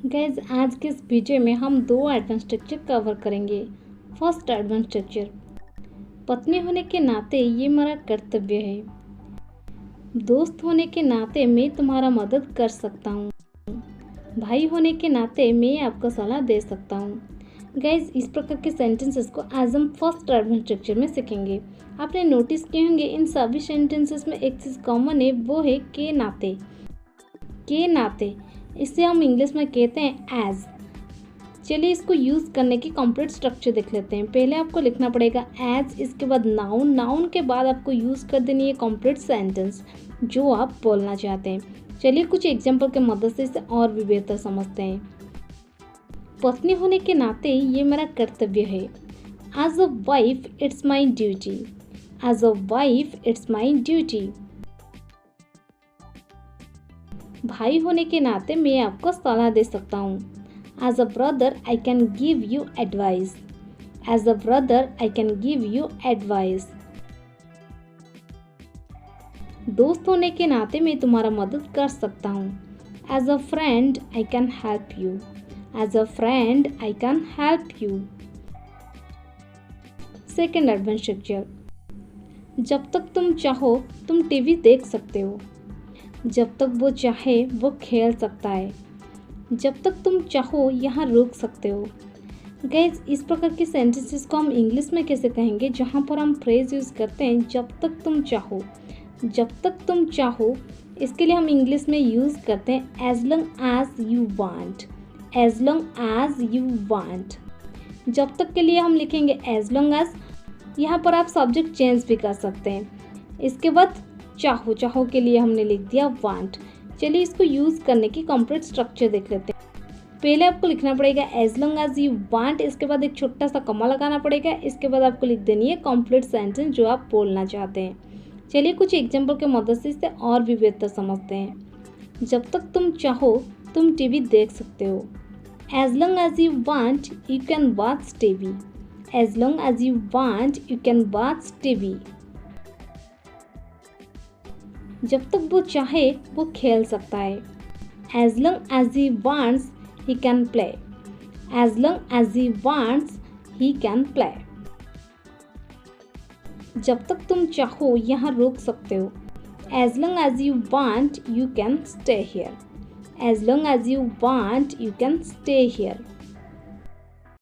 Guys आज के इस वीडियो में हम दो एडवांस स्ट्रक्चर कवर करेंगे। फर्स्ट एडवांस स्ट्रक्चर, पत्नी होने के नाते ये मेरा कर्तव्य है। दोस्त होने के नाते मैं तुम्हारा मदद कर सकता हूँ। भाई होने के नाते मैं आपको सलाह दे सकता हूँ। गाइज इस प्रकार के सेंटेंसेस को आज हम फर्स्ट एडवांस स्ट्रक्चर में सीखेंगे। आपने नोटिस किए होंगे इन सभी सेंटेंसेस में एक चीज़ कॉमन है, वो है के नाते। के नाते इसे हम इंग्लिश में कहते हैं एज। चलिए इसको यूज़ करने की कंप्लीट स्ट्रक्चर देख लेते हैं। पहले आपको लिखना पड़ेगा एज, इसके बाद नाउन, नाउन के बाद आपको यूज़ कर देनी है कंप्लीट सेंटेंस जो आप बोलना चाहते हैं। चलिए कुछ एग्जांपल के मदद से इसे और भी बेहतर समझते हैं। पत्नी होने के नाते ये मेरा कर्तव्य है। As a wife it's my duty. As a wife it's my duty. भाई होने के नाते मैं आपको सलाह दे सकता हूँ। As a brother I can give you advice. As a brother I can give you advice. दोस्त होने के नाते मैं तुम्हारा मदद कर सकता हूँ। As a friend I can help you. As a friend I can help you. Second advance structure, जब तक तुम चाहो तुम टीवी देख सकते हो। जब तक वो चाहे वो खेल सकता है। जब तक तुम चाहो यहाँ रुक सकते हो। गाइज इस प्रकार के सेंटेंसेस को हम इंग्लिश में कैसे कहेंगे, जहाँ पर हम फ्रेज यूज़ करते हैं जब तक तुम चाहो। जब तक तुम चाहो इसके लिए हम इंग्लिश में यूज़ करते हैं as long as you want. As long as you want. जब तक के लिए हम लिखेंगे एज लॉन्ग एज। यहाँ पर आप सब्जेक्ट चेंज भी कर सकते हैं। इसके बाद चाहो, चाहो के लिए हमने लिख दिया वांट। चलिए इसको यूज़ करने की कंप्लीट स्ट्रक्चर देख लेते हैं। पहले आपको लिखना पड़ेगा as long as you want, इसके बाद एक छोटा सा कॉमा लगाना पड़ेगा, इसके बाद आपको लिख देनी है कंप्लीट सेंटेंस जो आप बोलना चाहते हैं। चलिए कुछ एग्जाम्पल के मदद से इसे और भी बेहतर समझते हैं। जब तक तुम चाहो तुम टीवी देख सकते हो। As long as you want you can watch TV. As long as you want you can watch TV. जब तक वो चाहे वो खेल सकता है। As long as he wants he can play. As long as he wants he can play. जब तक तुम चाहो यहाँ रुक सकते हो। As long as you want you can stay here. As long as you want you can stay here.